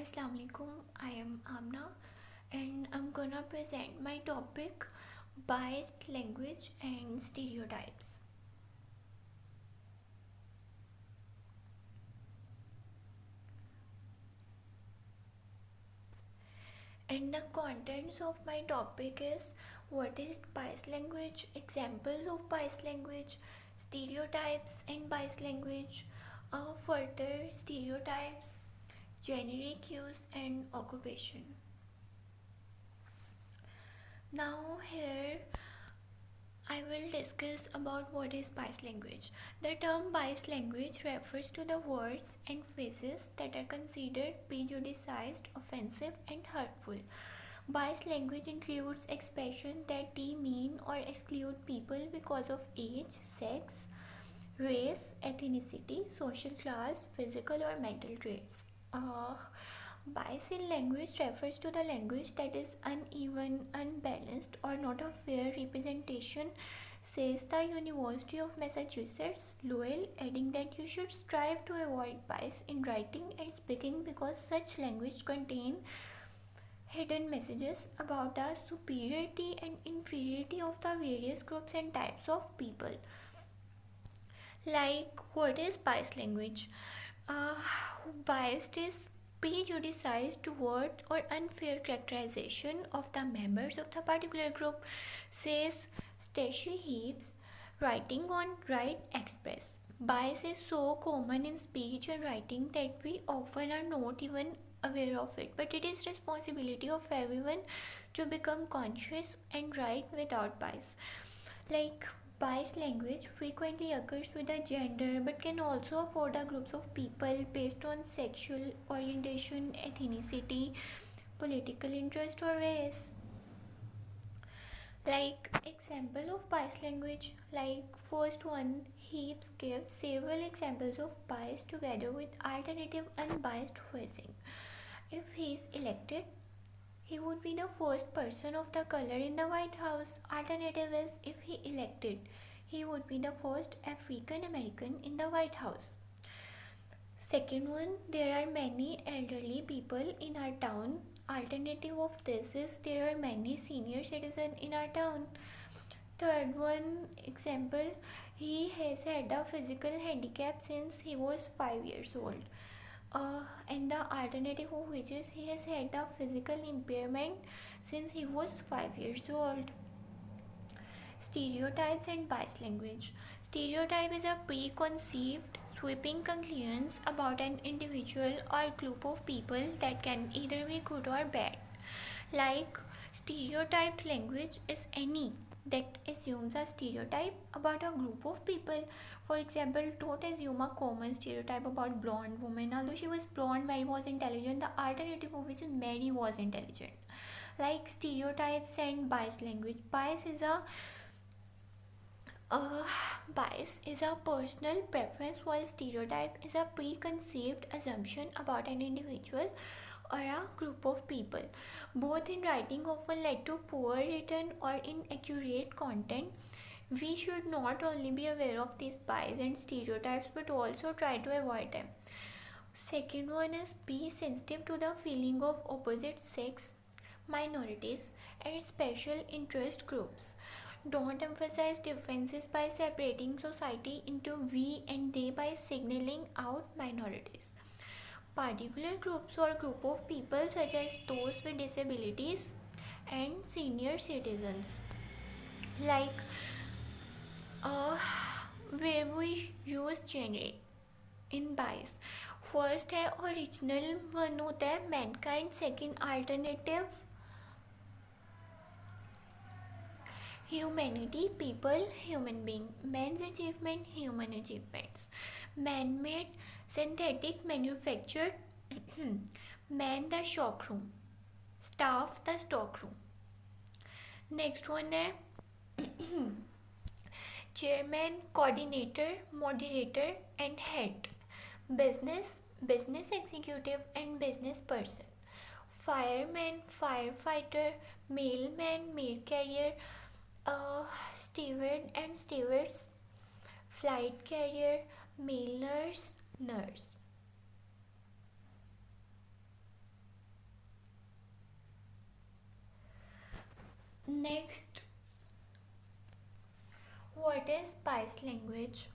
Assalamu alaikum. I am Amna and I'm gonna present my topic biased language and stereotypes. And the contents of my topic is what is biased language, examples of biased language, stereotypes and biased language, further stereotypes, generic use and occupation. Now here I will discuss about what is biased language. The term biased language refers to the words and phrases that are considered prejudiced, offensive, and hurtful. Biased language includes expressions that demean or exclude people because of age, sex, race, ethnicity, social class, physical or mental traits. Bias in language refers to the language that is uneven, unbalanced, or not a fair representation, says the University of Massachusetts, Lowell, adding that you should strive to avoid bias in writing and speaking because such language contain hidden messages about the superiority and inferiority of the various groups and types of people. Like, what is biased language? Uh, Biased is prejudiced toward or unfair characterization of the members of the particular group, says Stacy Heaps, writing on Right Express. Bias is so common in speech and writing that we often are not even aware of it, but it is responsibility of everyone to become conscious and write without bias. Like, biased language frequently occurs with a gender but can also afford a groups of people based on sexual orientation, ethnicity, political interest, or race. Like, example of biased language, like first one, Heaps gives several examples of bias together with alternative unbiased phrasing. If he is elected, he would be the first person of the color in the White House. Alternative is, if he elected, he would be the first African American in the White House. Second one, there are many elderly people in our town. Alternative of this is, there are many senior citizens in our town. Third one example, he has had a physical handicap since he was 5 years old. And the alternative of which is, he has had a physical impairment since he was 5 years old. Stereotypes and biased language. Stereotype is a preconceived, sweeping conclusions about an individual or group of people that can either be good or bad. Like, stereotyped language is any that assumes a stereotype about a group of people. For example, don't assume a common stereotype about blonde woman. Although she was blonde, Mary was intelligent. The alternative of which is Mary was intelligent. Like, stereotypes and biased language. Uh, Bias is a personal preference, while stereotype is a preconceived assumption about an individual or a group of people. Both in writing often lead to poor written or inaccurate content. We should not only be aware of these bias and stereotypes but also try to avoid them. Second one is, be sensitive to the feeling of opposite sex, minorities, and special interest groups. Don't emphasize differences by separating society into we and they by signaling out minorities. Particular groups or group of people such as those with disabilities and senior citizens. Like, uh, where we use generic इन बाइस. First है original, one होता है mankind, second alternative humanity, people, human being, man's achievement, human achievements, man made, synthetic, manufactured, man the shock room, staff the stock room. Next one है chairman, coordinator, moderator and head. Business executive and business person. Fireman, firefighter, mailman, mail carrier, steward and stewards, flight carrier, mail nurse, nurse. Next, what is bias language?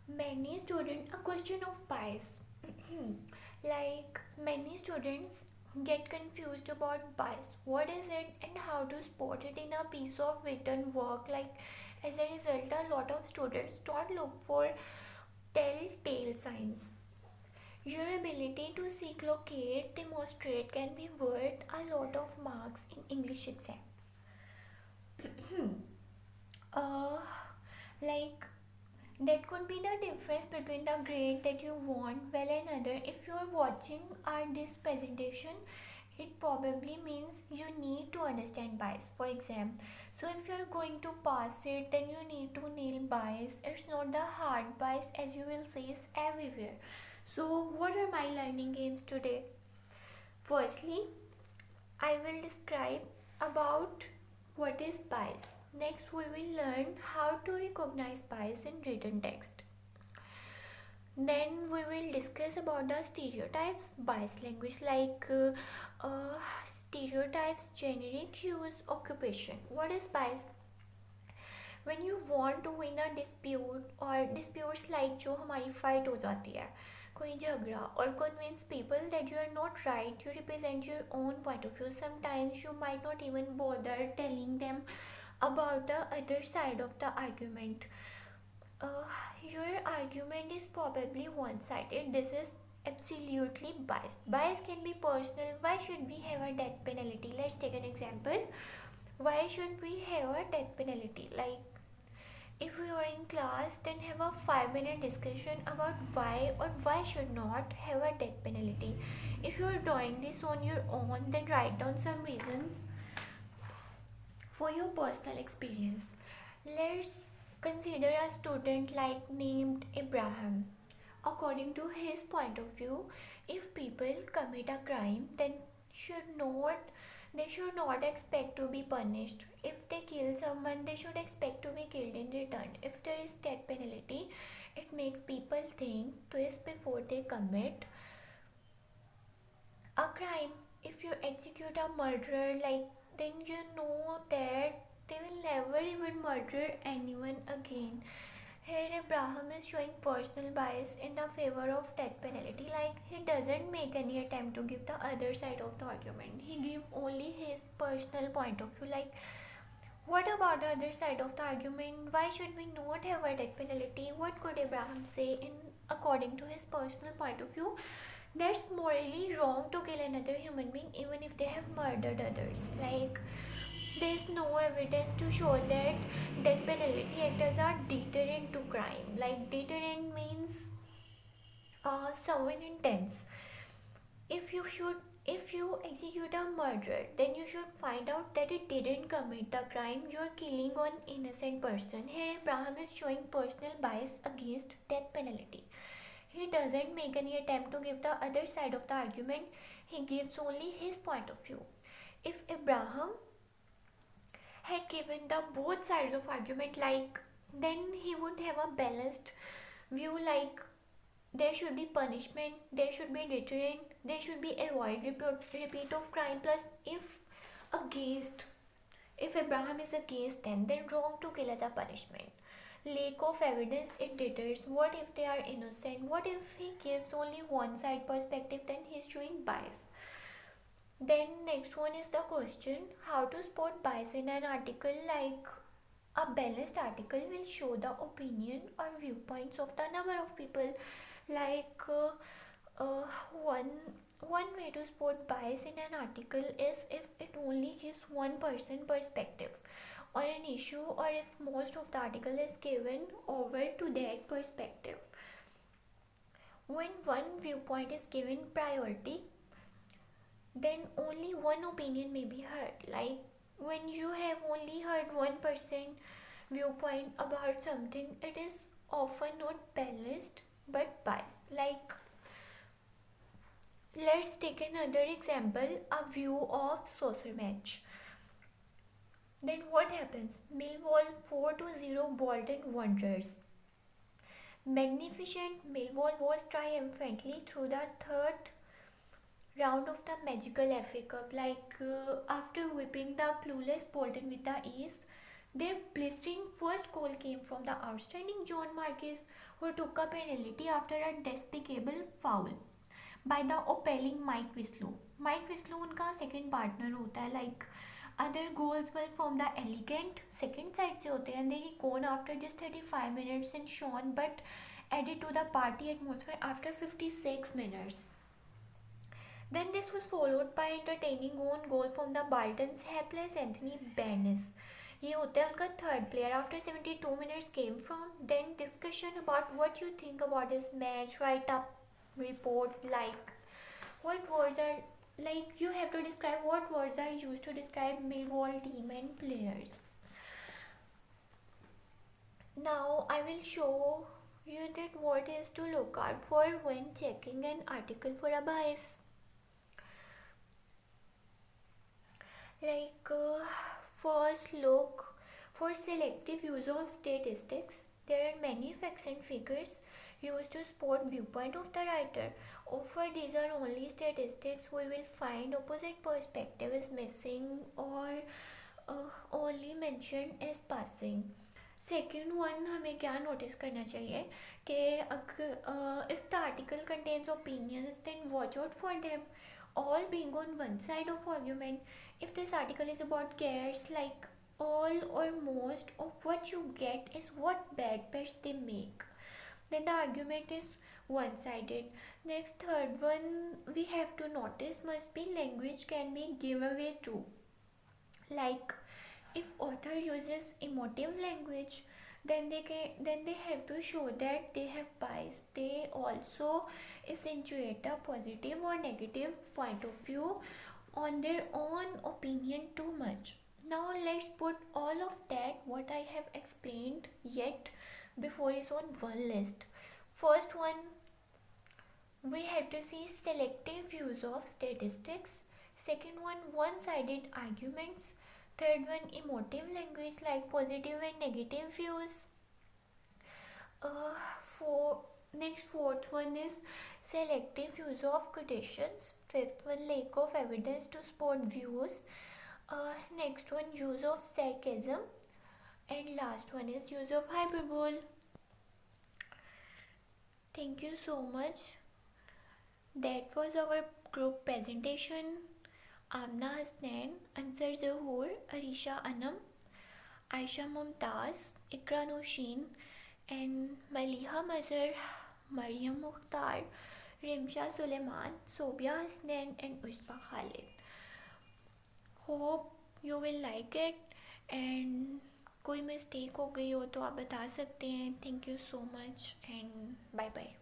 Many students, a question of bias. Many students get confused about bias. What is it and how to spot it in a piece of written work? As a result, a lot of students don't look for telltale signs. Your ability to see, locate, demonstrate can be worth a lot of marks in English exams. uh, like that could be the difference between the grade that you want well and another. If you are watching this presentation, it probably means you need to understand bias for exam. So if you are going to pass it, then you need to nail bias. It's not the hard bias, as you will see is everywhere. So what are my learning gains today? Firstly, I will describe about what is bias. Next, we will learn how to recognize bias in written text. Then we will discuss about the stereotypes, bias language stereotypes, generic use, occupation. What is bias? When you want to win a dispute or disputes like जो हमारी fight हो जाती है, कोई झगड़ा, or convince people that you are not right, you represent your own point of view. Sometimes you might not even bother telling them about the other side of the argument. uh, your argument is probably one-sided. This is absolutely biased. Bias can be personal. Why should we have a death penalty? Let's take an example. Why should we have a death penalty? If we are in class, then have a 5-minute discussion about why or why should not have a death penalty. If you are doing this on your own, then write down some reasons for your personal experience. Let's consider a student named Abraham. According to his point of view, if people commit a crime, then should not they should not expect to be punished. If they kill someone, they should expect to be killed in return. If there is death penalty, it makes people think twice before they commit a crime. If you execute a murderer, then you know that they will never even murder anyone again. Here Abraham is showing personal bias in the favor of death penalty. He doesn't make any attempt to give the other side of the argument. He gives only his personal point of view. What about the other side of the argument? Why should we not have a death penalty? What could Abraham say in according to his personal point of view? That's morally wrong to kill another human being even if they have murdered others. There's no evidence to show that death penalty acts as a deterrent to crime. Deterrent means someone intense. If you execute a murder, then you should find out that it didn't commit the crime. You're killing an innocent person. Here Abraham is showing personal bias against death penalty. He doesn't make any attempt to give the other side of the argument. He gives only his point of view. If Abraham had given the both sides of argument, then he would have a balanced view. There should be punishment, there should be deterrent, there should be avoid repeat of crime. Plus, if Abraham is against them, then wrong to kill as a punishment. Lack of evidence, it deters. What if they are innocent? What if he gives only one side perspective? Then he's showing bias. Then next one is the question, how to spot bias in an article. A balanced article will show the opinion or viewpoints of the number of people. One way to spot bias in an article is if it only gives one person perspective on an issue, or if most of the article is given over to that perspective. When one viewpoint is given priority, then only one opinion may be heard. When you have only heard one person viewpoint about something, it is often not balanced but biased. Let's take another example, a view of saucer match. Then what happens? Millwall 4-0 Bolton Wanderers. Magnificent Millwall was triumphantly through the third round of the magical FA Cup. After whipping the clueless Bolton with the ace, their blistering first goal came from the outstanding John Marquez, who took a penalty after a despicable foul by the appalling Mike Winslow. Mike Winslow उनका second partner होता है. Other goals were from the elegant second side से होते हैं, and then he gone after just 35 minutes and shone but added to the party atmosphere after 56 minutes. Then this was followed by entertaining own goal from the Bolton's hapless Anthony Barnes. ये होता है उनका third player after 72 minutes came from. Then discussion about what you think about this match, write up report, what words are, you have to describe what words are used to describe Millwall team and players. Now I will show you that what is to look out for when checking an article for a bias. First look for selective use of statistics. There are many facts and figures used to support viewpoint of the writer. Often these are only statistics. We will find opposite perspective is missing or only mentioned as passing. Second one, हमें क्या notice करना चाहिए कि if the article contains opinions, then watch out for them all being on one side of argument. If this article is about cats, all or most of what you get is what bad pets they make, then the argument is one-sided. Next, third one we have to notice must be language can be giveaway too. If author uses emotive language, then they have to show that they have bias. They also accentuate a positive or negative point of view on their own opinion too much. Now let's put all of that what I have explained yet before is on one list. First one, we have to see selective use of statistics. Second one-sided arguments. Third one, emotive language like positive and negative views. Fourth one is selective use of quotations. Fifth one, lack of evidence to support views. Next one, use of sarcasm. And last one is use of hyperbole. Thank you so much. That was our group presentation. Amna Hasnain, Ansar Zahoor, Arisha Anam, Aisha Mumtaz, Ikra Noshin, and Maliha Mazhar, Mariam Mukhtar, Rimsha Suleiman, Sobia Hasnain, and Uspa Khalid. Hope you will like it, and कोई mistake हो गई हो तो आप बता सकते हैं. Thank you so much and bye bye.